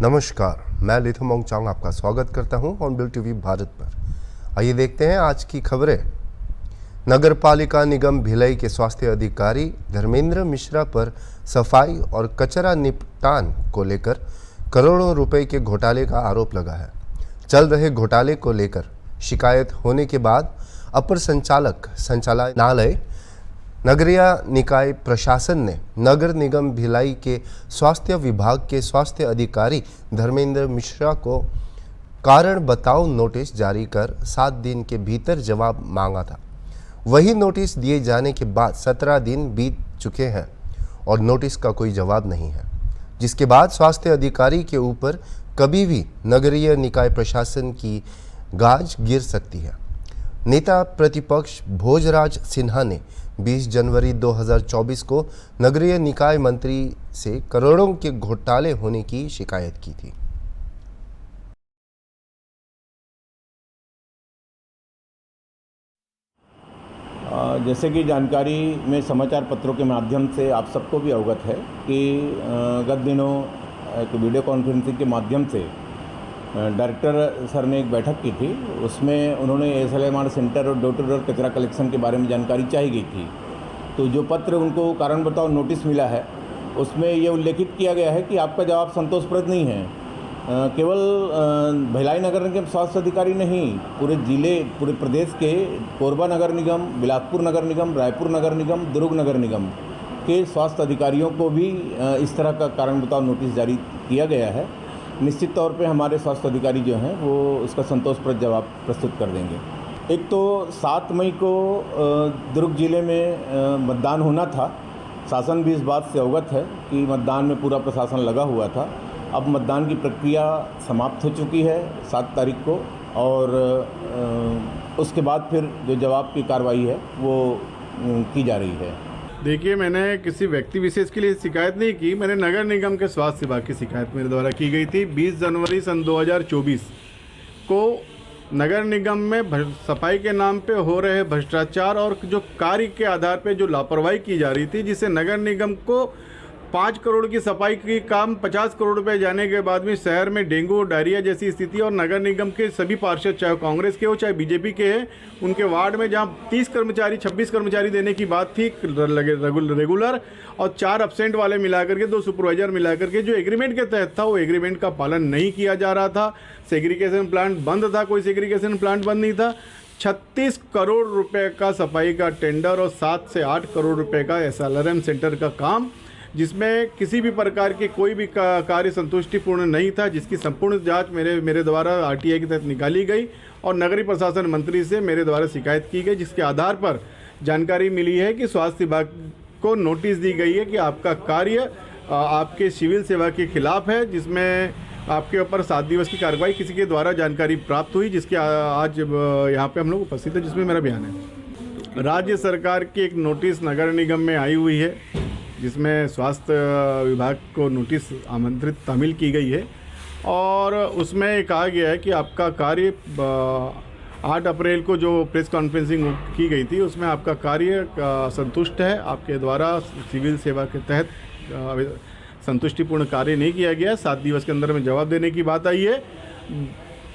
नमस्कार, मैं लिथुम ओंगचांग आपका स्वागत करता हूं हॉर्नबिल टीवी भारत पर। आइए देखते हैं आज की खबरें। नगर पालिका निगम भिलाई के स्वास्थ्य अधिकारी धर्मेंद्र मिश्रा पर सफाई और कचरा निपटान को लेकर करोड़ों रुपए के घोटाले का आरोप लगा है। चल रहे घोटाले को लेकर शिकायत होने के बाद अपर संचालक संचालनालय नगरीय निकाय प्रशासन ने नगर निगम भिलाई के स्वास्थ्य विभाग के स्वास्थ्य अधिकारी धर्मेंद्र मिश्रा को कारण बताओ नोटिस जारी कर 7 दिन के भीतर जवाब मांगा था। वही नोटिस दिए जाने के बाद 17 दिन बीत चुके हैं और नोटिस का कोई जवाब नहीं है, जिसके बाद स्वास्थ्य अधिकारी के ऊपर कभी भी नगरीय निकाय प्रशासन की गाज गिर सकती है। नेता प्रतिपक्ष भोजराज सिन्हा ने 20 जनवरी 2024 को नगरीय निकाय मंत्री से करोड़ों के घोटाले होने की शिकायत की थी। जैसे कि जानकारी में समाचार पत्रों के माध्यम से आप सबको भी अवगत है कि गत दिनों एक वीडियो कॉन्फ्रेंसिंग के माध्यम से डायरेक्टर सर ने एक बैठक की थी। उसमें उन्होंने SLMR सेंटर और डोर टू डोर कचरा कलेक्शन के बारे में जानकारी चाहिए गई थी। तो जो पत्र उनको कारण बताओ नोटिस मिला है, उसमें ये उल्लेखित किया गया है कि आपका जवाब संतोषप्रद नहीं है। केवल भिलाई नगर निगम स्वास्थ्य अधिकारी नहीं, पूरे प्रदेश के कोरबा नगर निगम, बिलासपुर नगर निगम, रायपुर नगर निगम, दुर्ग नगर निगम के स्वास्थ्य अधिकारियों को भी इस तरह का कारण बताओ नोटिस जारी किया गया है। निश्चित तौर पे हमारे स्वास्थ्य अधिकारी जो हैं वो उसका संतोषप्रद जवाब प्रस्तुत कर देंगे। एक तो 7 मई को दुर्ग जिले में मतदान होना था। शासन भी इस बात से अवगत है कि मतदान में पूरा प्रशासन लगा हुआ था। अब मतदान की प्रक्रिया समाप्त हो चुकी है 7 तारीख को, और उसके बाद फिर जो जवाब की कार्रवाई है वो की जा रही है। देखिए, मैंने किसी व्यक्ति विशेष के लिए शिकायत नहीं की। मैंने नगर निगम के स्वास्थ्य विभाग की शिकायत मेरे द्वारा की गई थी। 20 जनवरी सन 2024 को नगर निगम में सफाई के नाम पे हो रहे भ्रष्टाचार और जो कार्य के आधार पे जो लापरवाही की जा रही थी, जिससे नगर निगम को 5 करोड़ की सफाई की काम 50 करोड़ रुपए जाने के बाद में शहर में डेंगू और डायरिया जैसी स्थिति, और नगर निगम के सभी पार्षद, चाहे कांग्रेस के हो चाहे बीजेपी के हैं, उनके वार्ड में जहां 30 कर्मचारी 26 कर्मचारी देने की बात थी रेगुलर, और 4 एब्सेंट वाले मिलाकर के 2 सुपरवाइजर मिलाकर के जो एग्रीमेंट के तहत था वो एग्रीमेंट का पालन नहीं किया जा रहा था। सेग्रीगेशन प्लांट बंद था, कोई सेग्रीगेशन प्लांट बंद नहीं था। 36 करोड़ रुपए का सफाई का टेंडर और 7 से 8 करोड़ रुपए का SLRM सेंटर का काम, जिसमें किसी भी प्रकार के कोई भी कार्य संतुष्टिपूर्ण नहीं था, जिसकी संपूर्ण जांच मेरे द्वारा RTI के तहत निकाली गई और नगरीय प्रशासन मंत्री से मेरे द्वारा शिकायत की गई, जिसके आधार पर जानकारी मिली है कि स्वास्थ्य विभाग को नोटिस दी गई है कि आपका कार्य आपके सिविल सेवा के खिलाफ है, जिसमें आपके ऊपर 7 दिवस की कार्रवाई किसी के द्वारा जानकारी प्राप्त हुई, जिसके आज यहाँ पे हम लोग उपस्थित है, जिसमें मेरा बयान है। राज्य सरकार की एक नोटिस नगर निगम में आई हुई है, जिसमें स्वास्थ्य विभाग को नोटिस आमंत्रित तामील की गई है, और उसमें कहा गया है कि आपका कार्य 8 अप्रैल को जो प्रेस कॉन्फ्रेंसिंग की गई थी उसमें आपका कार्य संतुष्ट है, आपके द्वारा सिविल सेवा के तहत संतुष्टिपूर्ण कार्य नहीं किया गया। 7 दिवस के अंदर में जवाब देने की बात आई है।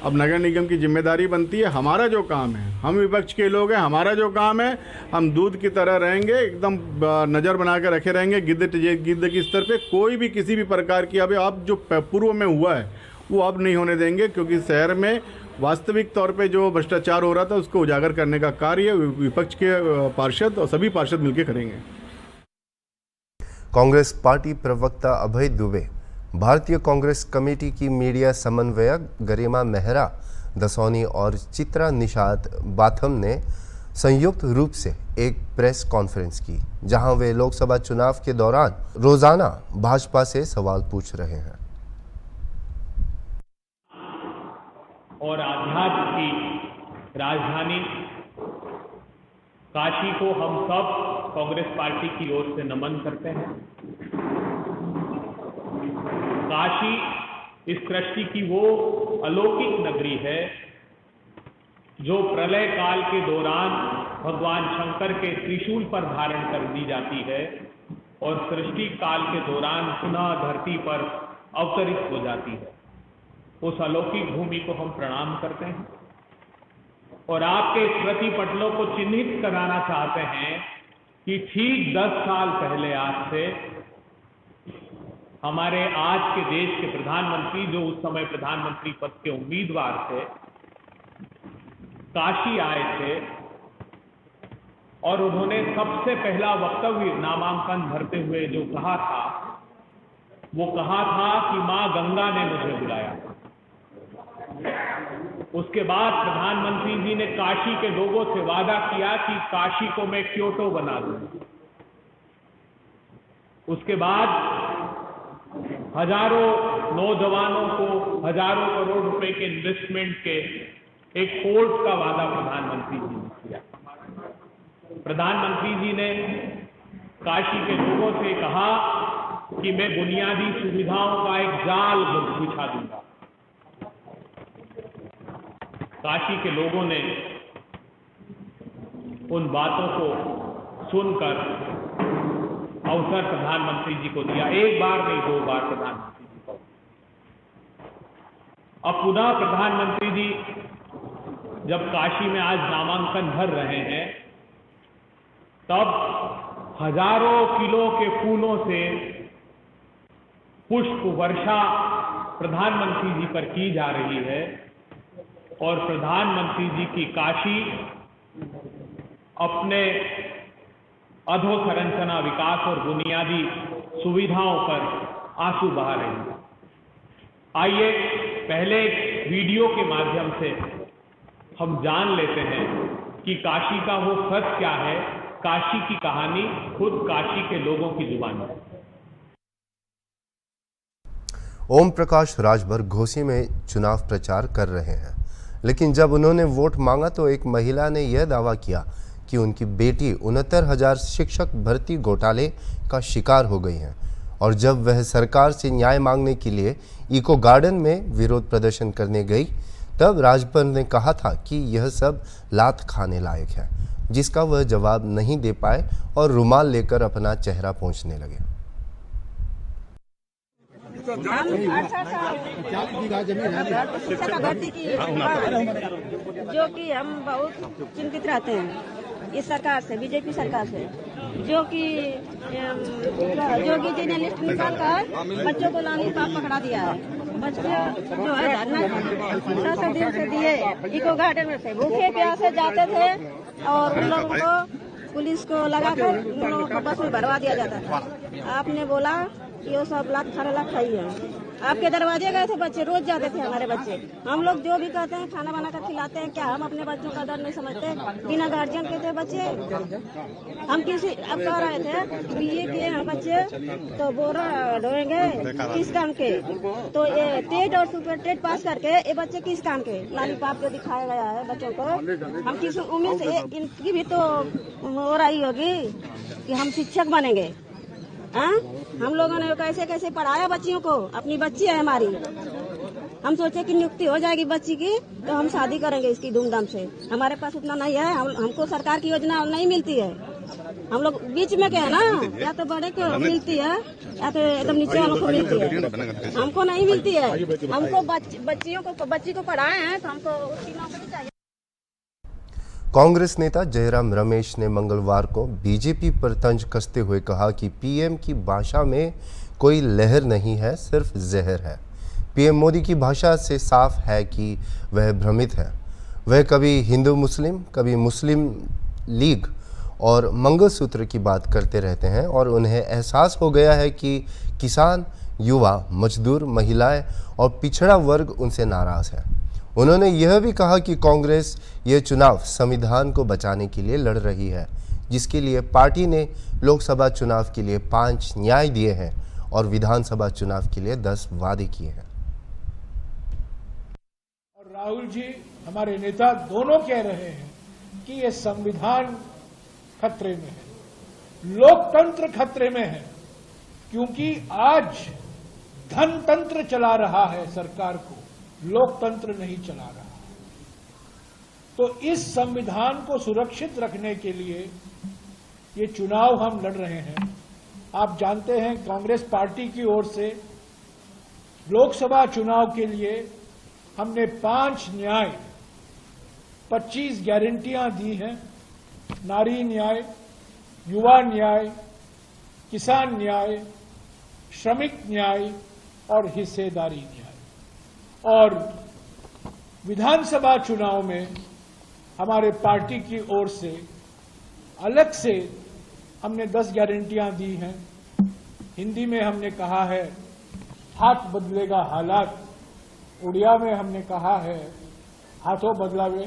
अब नगर निगम की जिम्मेदारी बनती है, हमारा जो काम है, हम विपक्ष के लोग हैं, हमारा जो काम है, हम दूध की तरह रहेंगे, एकदम नज़र बना कर रखे रहेंगे गिद्ध की स्तर पे। कोई भी किसी भी प्रकार की अब जो पूर्व में हुआ है वो अब नहीं होने देंगे, क्योंकि शहर में वास्तविक तौर पे जो भ्रष्टाचार हो रहा था उसको उजागर करने का कार्य विपक्ष के पार्षद और सभी पार्षद मिलकर करेंगे। कांग्रेस पार्टी प्रवक्ता अभय दुबे, भारतीय कांग्रेस कमेटी की मीडिया समन्वयक गरिमा मेहरा दसौनी और चित्रा निषाद बाथम ने संयुक्त रूप से एक प्रेस कॉन्फ्रेंस की, जहां वे लोकसभा चुनाव के दौरान रोजाना भाजपा से सवाल पूछ रहे हैं। और आध्यात्म की राजधानी काशी को हम सब कांग्रेस पार्टी की ओर से नमन करते हैं। काशी इस सृष्टि की वो अलौकिक नगरी है जो प्रलय काल के दौरान भगवान शंकर के त्रिशूल पर धारण कर दी जाती है और सृष्टि काल के दौरान पुनः धरती पर अवतरित हो जाती है। उस अलौकिक भूमि को हम प्रणाम करते हैं और आपके स्मृति पटलों को चिन्हित कराना चाहते हैं कि ठीक 10 साल पहले आज से हमारे आज के देश के प्रधानमंत्री, जो उस समय प्रधानमंत्री पद के उम्मीदवार थे, काशी आए थे और उन्होंने सबसे पहला वक्तव्य नामांकन भरते हुए जो कहा था, वो कहा था कि मां गंगा ने मुझे बुलाया। उसके बाद प्रधानमंत्री जी ने काशी के लोगों से वादा किया कि काशी को मैं क्योटो बना दूंगा। उसके बाद हजारों नौजवानों को हजारों करोड़ रुपए के इन्वेस्टमेंट के एक पोर्ट का वादा प्रधानमंत्री जी ने किया। प्रधानमंत्री जी ने काशी के लोगों से कहा कि मैं बुनियादी सुविधाओं का एक जाल बिछा दूंगा। काशी के लोगों ने उन बातों को सुनकर अवसर प्रधानमंत्री जी को दिया। एक बार नहीं, 2 बार प्रधानमंत्री जी को। अब पुनः प्रधानमंत्री जी जब काशी में आज नामांकन भर रहे हैं, तब हजारों किलो के फूलों से पुष्प वर्षा प्रधानमंत्री जी पर की जा रही है और प्रधानमंत्री जी की काशी अपने अधोसंरचना विकास और बुनियादी सुविधाओं पर आंसू बहा रही है। आइए पहले वीडियो के माध्यम से हम जान लेते हैं कि काशी का वो सच क्या है, काशी की कहानी खुद काशी के लोगों की जुबानी है। ओम प्रकाश राजभर घोसी में चुनाव प्रचार कर रहे हैं, लेकिन जब उन्होंने वोट मांगा तो एक महिला ने यह दावा किया कि उनकी बेटी 69,000 शिक्षक भर्ती घोटाले का शिकार हो गई है और जब वह सरकार से न्याय मांगने के लिए इको गार्डन में विरोध प्रदर्शन करने गई, तब राजभर ने कहा था कि यह सब लात खाने लायक है, जिसका वह जवाब नहीं दे पाए और रुमाल लेकर अपना चेहरा पोंछने लगे। शिक्षा का भर्ती की, जो कि हम बहुत चिंतित रहते हैं इस सरकार से, बीजेपी सरकार से, जो कि जी ने लिस्ट निकाल कर बच्चों को लाने का पकड़ा दिया है। बच्चे जो है धरना 7 दिन से दिए, इको गार्डन में से भूखे प्यासे जाते थे और उन लोगों को पुलिस को लगाकर उन लोगों को बस में भरवा दिया जाता था। आपने बोला कि वो सब लाख खाने लाख खाई है। आपके दरवाजे गए थे बच्चे, रोज जाते थे हमारे बच्चे। हम लोग जो भी कहते हैं खाना बना कर खिलाते हैं, क्या हम अपने बच्चों का दर्द नहीं समझते? बिना गार्जियन के थे बच्चे। हम किसी अब कह रहे थे बीए किए हैं बच्चे तो बोरा ढोएंगे किस काम के? तो ये टेट और सुपर टेट पास करके ये बच्चे किस काम के? लॉलीपॉप जो दिखाया गया है बच्चों को, हम किस उम्मीद से, इनकी भी तो हो रही होगी कि हम शिक्षक बनेंगे। हम लोगों ने कैसे कैसे पढ़ाया बच्चियों को, अपनी बच्ची है हमारी। हम सोचे कि नियुक्ति हो जाएगी बच्ची की तो हम शादी करेंगे इसकी धूमधाम से। हमारे पास उतना नहीं है, हमको सरकार की योजना नहीं मिलती है। हम लोग बीच में के है ना, या तो बड़े को मिलती है या तो एकदम नीचे वालों को मिलती है, हमको नहीं मिलती है। हमको बच्ची को पढ़ाए हैं तो हमको उसकी नौकरी चाहिए। कांग्रेस नेता जयराम रमेश ने मंगलवार को बीजेपी पर तंज कसते हुए कहा कि पीएम की भाषा में कोई लहर नहीं है, सिर्फ जहर है। पीएम मोदी की भाषा से साफ है कि वह भ्रमित है। वह कभी हिंदू मुस्लिम, कभी मुस्लिम लीग और मंगलसूत्र की बात करते रहते हैं और उन्हें एहसास हो गया है कि किसान, युवा, मजदूर, महिलाएं और पिछड़ा वर्ग उनसे नाराज है। उन्होंने यह भी कहा कि कांग्रेस ये चुनाव संविधान को बचाने के लिए लड़ रही है, जिसके लिए पार्टी ने लोकसभा चुनाव के लिए 5 न्याय दिए हैं और विधानसभा चुनाव के लिए 10 वादे किए हैं। और राहुल जी हमारे नेता दोनों कह रहे हैं कि ये संविधान खतरे में है, लोकतंत्र खतरे में है, क्योंकि आज धनतंत्र चला रहा है सरकार को, लोकतंत्र नहीं चला रहा। तो इस संविधान को सुरक्षित रखने के लिए ये चुनाव हम लड़ रहे हैं। आप जानते हैं कांग्रेस पार्टी की ओर से लोकसभा चुनाव के लिए हमने 5 न्याय 25 गारंटियां दी हैं। नारी न्याय, युवा न्याय, किसान न्याय, श्रमिक न्याय और हिस्सेदारी न्याय। और विधानसभा चुनाव में हमारे पार्टी की ओर से अलग से हमने 10 गारंटियां दी हैं। हिंदी में हमने कहा है हाथ बदलेगा हालात, उड़िया में हमने कहा है हाथों बदलावे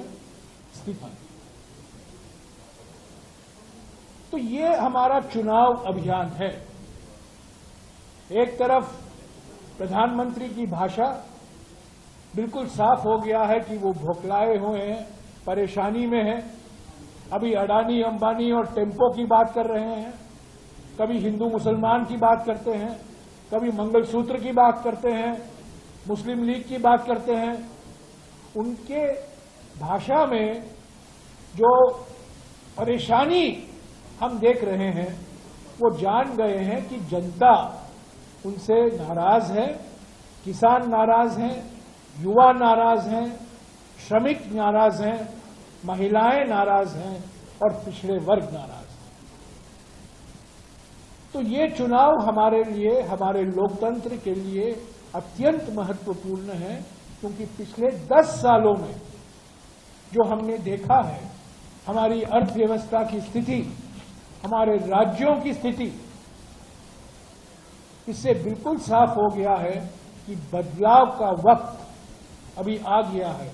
स्थिति। तो ये हमारा चुनाव अभियान है। एक तरफ प्रधानमंत्री की भाषा बिल्कुल साफ हो गया है कि वो भोखलाए हुए हैं, परेशानी में हैं। अभी अडानी अंबानी और टेम्पो की बात कर रहे हैं, कभी हिंदू मुसलमान की बात करते हैं, कभी मंगलसूत्र की बात करते हैं, मुस्लिम लीग की बात करते हैं। उनके भाषा में जो परेशानी हम देख रहे हैं वो जान गए हैं कि जनता उनसे नाराज है, किसान नाराज हैं, युवा नाराज हैं, श्रमिक नाराज हैं, महिलाएं नाराज हैं और पिछड़े वर्ग नाराज हैं। तो ये चुनाव हमारे लिए, हमारे लोकतंत्र के लिए अत्यंत महत्वपूर्ण है, क्योंकि पिछले 10 सालों में जो हमने देखा है हमारी अर्थव्यवस्था की स्थिति, हमारे राज्यों की स्थिति, इससे बिल्कुल साफ हो गया है कि बदलाव का वक्त अभी आ गया है।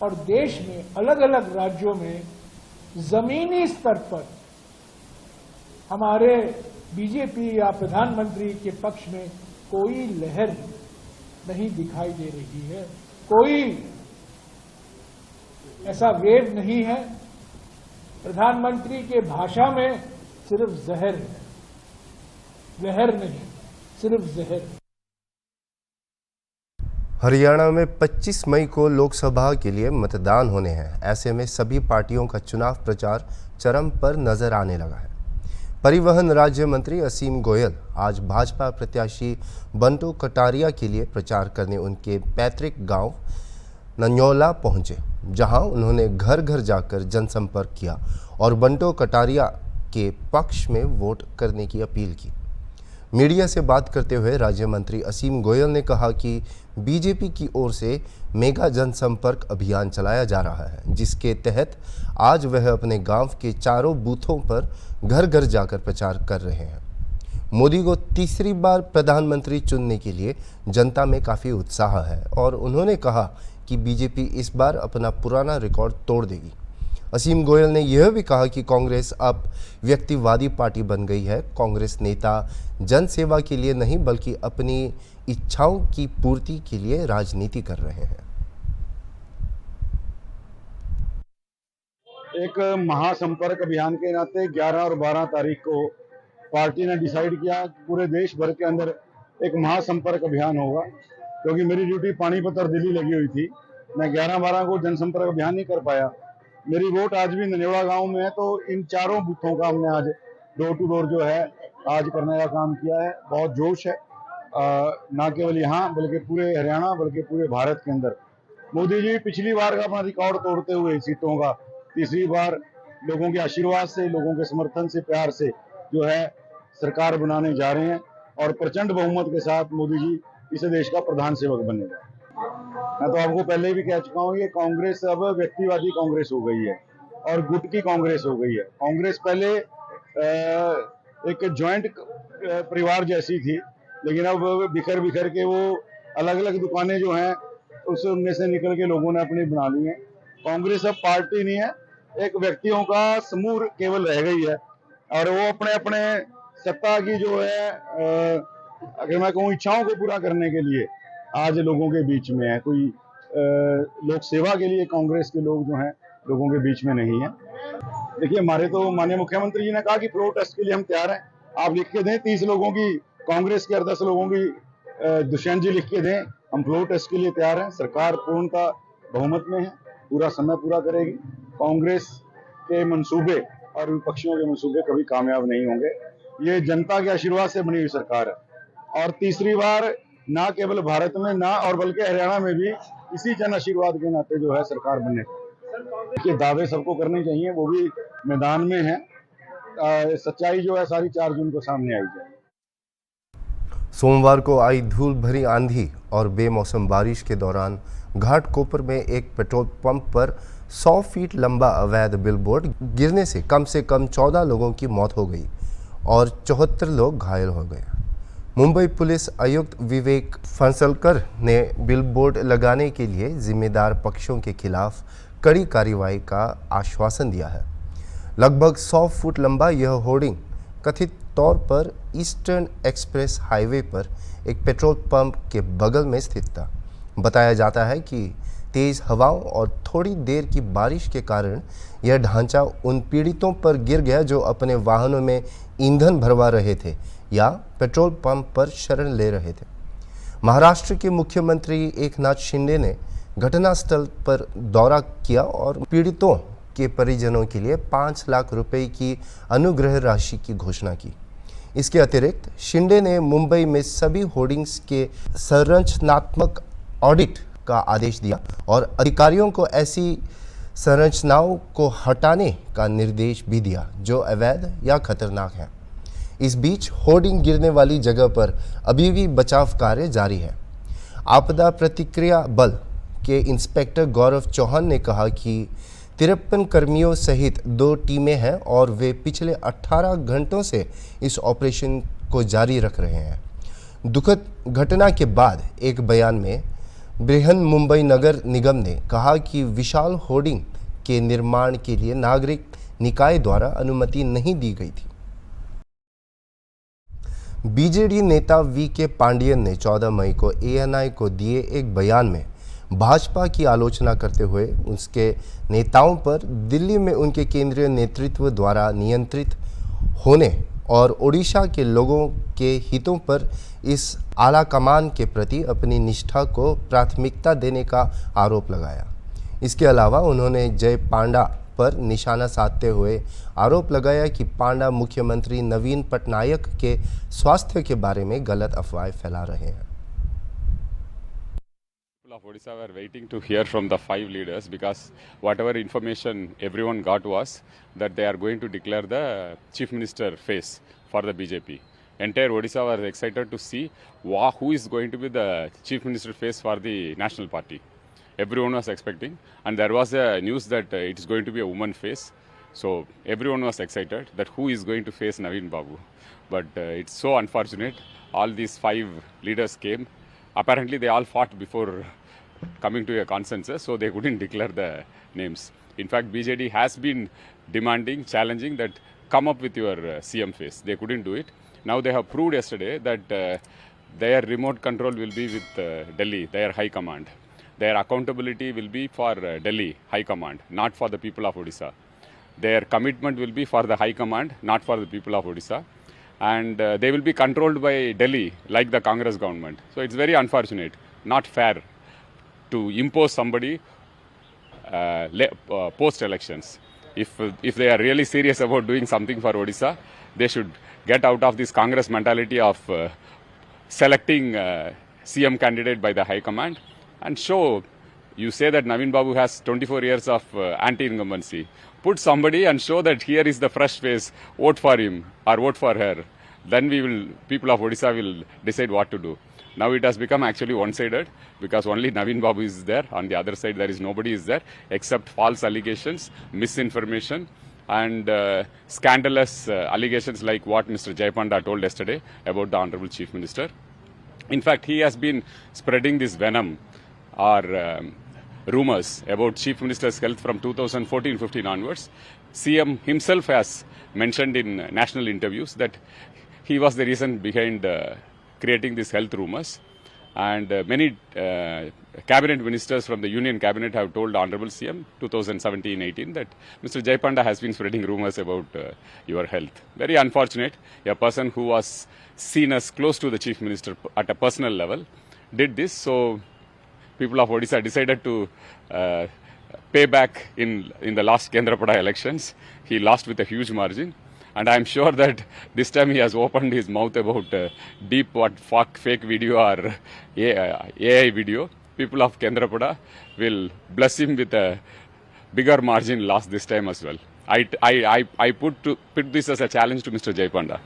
और देश में अलग अलग राज्यों में जमीनी स्तर पर हमारे बीजेपी या प्रधानमंत्री के पक्ष में कोई लहर नहीं दिखाई दे रही है, कोई ऐसा वेव नहीं है। प्रधानमंत्री के भाषा में सिर्फ जहर है, लहर नहीं, सिर्फ जहर। हरियाणा में 25 मई को लोकसभा के लिए मतदान होने हैं। ऐसे में सभी पार्टियों का चुनाव प्रचार चरम पर नजर आने लगा है। परिवहन राज्य मंत्री असीम गोयल आज भाजपा प्रत्याशी बंटो कटारिया के लिए प्रचार करने उनके पैतृक गांव नन्यौला पहुंचे, जहां उन्होंने घर घर जाकर जनसंपर्क किया और बंटो कटारिया के पक्ष में वोट करने की अपील की। मीडिया से बात करते हुए राज्य मंत्री असीम गोयल ने कहा कि बीजेपी की ओर से मेगा जनसंपर्क अभियान चलाया जा रहा है, जिसके तहत आज वह अपने गांव के चारों बूथों पर घर घर जाकर प्रचार कर रहे हैं। मोदी को तीसरी बार प्रधानमंत्री चुनने के लिए जनता में काफ़ी उत्साह है और उन्होंने कहा कि बीजेपी इस बार अपना पुराना रिकॉर्ड तोड़ देगी। असीम गोयल ने यह भी कहा कि कांग्रेस अब व्यक्तिवादी पार्टी बन गई है। कांग्रेस नेता जन सेवा के लिए नहीं बल्कि अपनी इच्छाओं की पूर्ति के लिए राजनीति कर रहे हैं। एक महासंपर्क अभियान के नाते 11 और 12 तारीख को पार्टी ने डिसाइड किया कि पूरे देश भर के अंदर एक महासंपर्क अभियान होगा, क्योंकि मेरी ड्यूटी पानीपत और दिल्ली लगी हुई थी। मैं 11-12 को जनसंपर्क अभियान नहीं कर पाया। मेरी वोट आज भी नन्यौला गांव में है, तो इन चारों बूथों का हमने आज डोर टू डोर जो है आज करने का काम किया है। बहुत जोश है, ना केवल यहाँ बल्कि पूरे हरियाणा बल्कि पूरे भारत के अंदर। मोदी जी पिछली बार का अपना रिकॉर्ड तोड़ते हुए सीटों का तीसरी बार लोगों के आशीर्वाद से, लोगों के समर्थन से, प्यार से जो है सरकार बनाने जा रहे हैं और प्रचंड बहुमत के साथ मोदी जी इस देश का प्रधान सेवक बनेगा। मैं तो आपको पहले भी कह चुका हूँ, ये कांग्रेस अब व्यक्तिवादी कांग्रेस हो गई है और गुट की कांग्रेस हो गई है। कांग्रेस पहले एक जॉइंट परिवार जैसी थी, लेकिन अब बिखर बिखर के वो अलग अलग दुकानें जो हैं उसमें से निकल के लोगों ने अपनी बना ली हैं। कांग्रेस अब पार्टी नहीं है, एक व्यक्तियों का समूह केवल रह गई है और वो अपने अपने सत्ता की जो है अगर मैं कहूँ इच्छाओं को पूरा करने के लिए आज लोगों के बीच में है। कोई लोक सेवा के लिए कांग्रेस के लोग जो हैं लोगों के बीच में नहीं है। देखिए, हमारे तो माननीय मुख्यमंत्री जी ने कहा कि फ्लोर टेस्ट के लिए हम तैयार हैं। आप लिख के दें 30 लोगों की, कांग्रेस के 10 लोगों की दुष्यंत जी लिख के दें, हम फ्लोर टेस्ट के लिए तैयार हैं। सरकार पूर्णतः बहुमत में है, पूरा समय पूरा करेगी। कांग्रेस के मंसूबे और विपक्षियों के मंसूबे कभी कामयाब नहीं होंगे। ये जनता के आशीर्वाद से बनी हुई सरकार है और तीसरी बार ना केवल भारत में ना और बल्कि हरियाणा में भी इसी जन आशीर्वाद के नाते जो है सरकार बने। ये दावे सबको करने चाहिए, वो भी मैदान में है। सच्चाई जो है सारी 4 जून को सामने आई जाए। सोमवार को आई धूल भरी आंधी और बेमौसम बारिश के दौरान घाटकोपर में एक पेट्रोल पंप पर 100 फीट लंबा अवैध बिलबोर्ड गिरने से कम 14 लोगों की मौत हो गई और 74 लोग घायल हो गए। मुंबई पुलिस आयुक्त विवेक फणसलकर ने बिलबोर्ड लगाने के लिए जिम्मेदार पक्षों के खिलाफ कड़ी कार्रवाई का आश्वासन दिया है। लगभग 100 फुट लंबा यह होर्डिंग कथित तौर पर ईस्टर्न एक्सप्रेस हाईवे पर एक पेट्रोल पंप के बगल में स्थित था। बताया जाता है कि तेज़ हवाओं और थोड़ी देर की बारिश के कारण यह ढांचा उन पीड़ितों पर गिर गया जो अपने वाहनों में ईंधन भरवा रहे थे या पेट्रोल पंप पर शरण ले रहे थे। महाराष्ट्र के मुख्यमंत्री एकनाथ शिंदे ने घटनास्थल पर दौरा किया और पीड़ितों के परिजनों के लिए 5 लाख रुपए की अनुग्रह राशि की घोषणा की। इसके अतिरिक्त शिंदे ने मुंबई में सभी होर्डिंग्स के संरचनात्मक ऑडिट का आदेश दिया और अधिकारियों को ऐसी संरचनाओं को हटाने का निर्देश भी दिया जो अवैध या खतरनाक है। इस बीच होर्डिंग गिरने वाली जगह पर अभी भी बचाव कार्य जारी है। आपदा प्रतिक्रिया बल के इंस्पेक्टर गौरव चौहान ने कहा कि 53 कर्मियों सहित 2 टीमें हैं और वे पिछले 18 घंटों से इस ऑपरेशन को जारी रख रहे हैं। दुखद घटना के बाद एक बयान में बृहन मुंबई नगर निगम ने कहा कि विशाल होर्डिंग के निर्माण के लिए नागरिक निकाय द्वारा अनुमति नहीं दी गई थी। बीजेडी नेता वी.के. पांडियन ने 14 मई को एएनआई को दिए एक बयान में भाजपा की आलोचना करते हुए उसके नेताओं पर दिल्ली में उनके केंद्रीय नेतृत्व द्वारा नियंत्रित होने और ओडिशा के लोगों के हितों पर इस आलाकमान के प्रति अपनी निष्ठा को प्राथमिकता देने का आरोप लगाया। इसके अलावा उन्होंने जय पांडा पर निशाना साधते हुए आरोप लगाया कि पांडा मुख्यमंत्री नवीन पटनायक के स्वास्थ्य के बारे में गलत अफवाहें फैला रहे हैं। Of Odisha were waiting to hear from the 5 leaders because whatever information everyone got was that they are going to declare the chief minister face for the BJP. Entire Odisha was excited to see who is going to be the chief minister face for the national party. Everyone was expecting, and there was a news that it is going to be a woman face. So everyone was excited that who is going to face Naveen Babu. But it's so unfortunate. All these 5 leaders came. Apparently they all fought before coming to a consensus, so they couldn't declare the names. In fact, BJD has been demanding, challenging that come up with your CM face. They couldn't do it. Now they have proved yesterday that their remote control will be with Delhi, their high command. Their accountability will be for Delhi high command, not for the people of Odisha. Their commitment will be for the high command, not for the people of Odisha. And they will be controlled by Delhi, like the Congress government. So it's very unfortunate, not fair to impose somebody post-elections. If they are really serious about doing something for Odisha, they should get out of this Congress mentality of selecting CM candidate by the high command and show. You say that Naveen Babu has 24 years of anti-incumbency. Put somebody and show that here is the fresh face. Vote for him or vote for her. Then people of Odisha will decide what to do. Now it has become actually one-sided because only Naveen Babu is there. On the other side, there is nobody is there except false allegations, misinformation, and scandalous allegations like what Mr. Jayapanda told yesterday about the Honorable Chief Minister. In fact, he has been spreading this venom or rumors about Chief Minister's health from 2014-15 onwards. CM himself has mentioned in national interviews that he was the reason behind creating these health rumors. And many cabinet ministers from the Union Cabinet have told Honorable CM 2017-18 that Mr. Jayapanda has been spreading rumors about your health. Very unfortunate. A person who was seen as close to the Chief Minister at a personal level did this. So people of Odisha decided to pay back in the last Kendrapada elections. He lost with a huge margin. and I am sure that this time he has opened his mouth about deep fake video or AI video. People of Kendrapada will bless him with a bigger margin loss this time as well. I put this as a challenge to Mr. Jayapanda.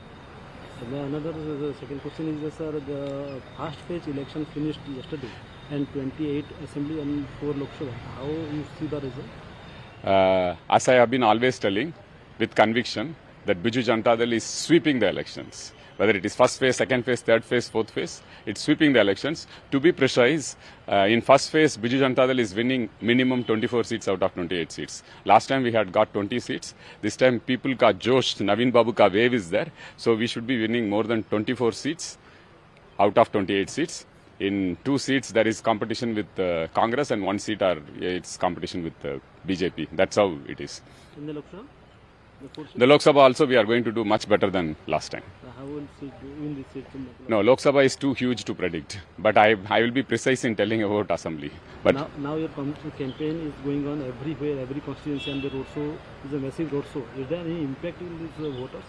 Another second question is that, sir, the first phase election finished yesterday and 28 assembly and 4 Lok Sabha. How you see the result? As I have been always telling with conviction that Biju Janata Dal is sweeping the elections. Whether it is first phase, second phase, third phase, fourth phase, it's sweeping the elections. To be precise, in first phase, Biju Janata Dal is winning minimum 24 seats out of 28 seats. Last time we had got 20 seats. This time people ka josh, Naveen Babu ka wave is there. So we should be winning more than 24 seats out of 28 seats. In 2 seats, there is competition with Congress, and 1 seat it's competition with BJP. That's how it is. In the Lok Sabha? The Lok Sabha also we are going to do much better than last time. How will you win this seat? No, Lok Sabha is too huge to predict. But I will be precise in telling about Assembly. But now your campaign is going on everywhere, every constituency, and the roadshow is a massive roadshow. Is there any impact in these voters?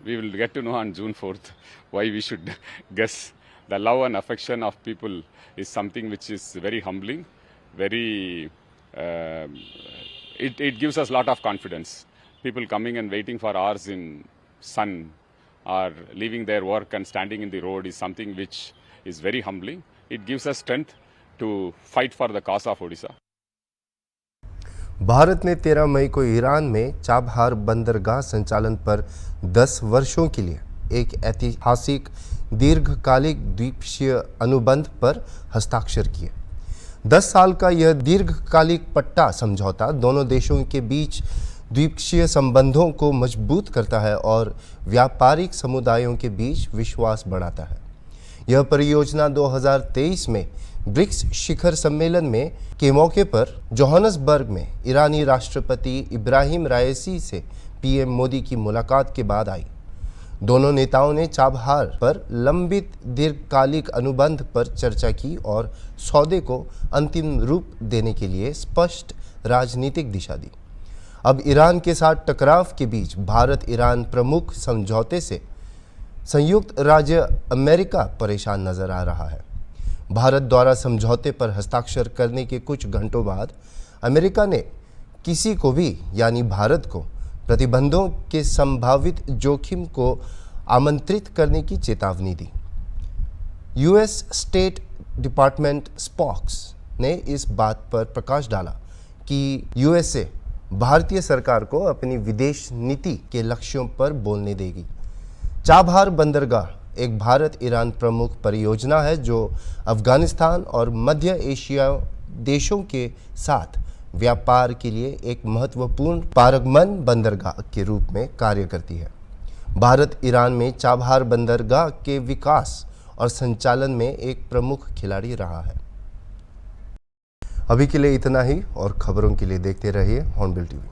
We will get to know on June 4th why we should guess. The love and affection of people is something which is very humbling, very. It gives us a lot of confidence. People coming and waiting for hours in sun or leaving their work and standing in the road is something which is very humbling. It gives us strength to fight for the cause of Odisha. Bharat ने 13 मई को Iran में Chabahar बंदरगाह संचालन पर 10 वर्षों के लिए एक ऐतिहासिक दीर्घकालिक द्वीपक्षीय अनुबंध पर हस्ताक्षर किए। 10 साल का यह दीर्घकालिक पट्टा समझौता दोनों देशों के बीच द्विपक्षीय संबंधों को मजबूत करता है और व्यापारिक समुदायों के बीच विश्वास बढ़ाता है। यह परियोजना 2023 में ब्रिक्स शिखर सम्मेलन में के मौके पर जोहान्सबर्ग में ईरानी राष्ट्रपति इब्राहिम राइसी से पीएम मोदी की मुलाकात के बाद आई। दोनों नेताओं ने चाबहार पर लंबित दीर्घकालिक अनुबंध पर चर्चा की और सौदे को अंतिम रूप देने के लिए स्पष्ट राजनीतिक दिशा दी। अब ईरान के साथ टकराव के बीच भारत ईरान प्रमुख समझौते से संयुक्त राज्य अमेरिका परेशान नजर आ रहा है। भारत द्वारा समझौते पर हस्ताक्षर करने के कुछ घंटों बाद अमेरिका ने किसी को भी यानी भारत को प्रतिबंधों के संभावित जोखिम को आमंत्रित करने की चेतावनी दी। यूएस स्टेट डिपार्टमेंट स्पॉक्स ने इस बात पर प्रकाश डाला कि यूएसए भारतीय सरकार को अपनी विदेश नीति के लक्ष्यों पर बोलने देगी। चाबहार बंदरगाह एक भारत ईरान प्रमुख परियोजना है जो अफगानिस्तान और मध्य एशिया देशों के साथ व्यापार के लिए एक महत्वपूर्ण पारगमन बंदरगाह के रूप में कार्य करती है। भारत ईरान में चाबहार बंदरगाह के विकास और संचालन में एक प्रमुख खिलाड़ी रहा है। अभी के लिए इतना ही और खबरों के लिए देखते रहिए हॉर्नबिल टीवी।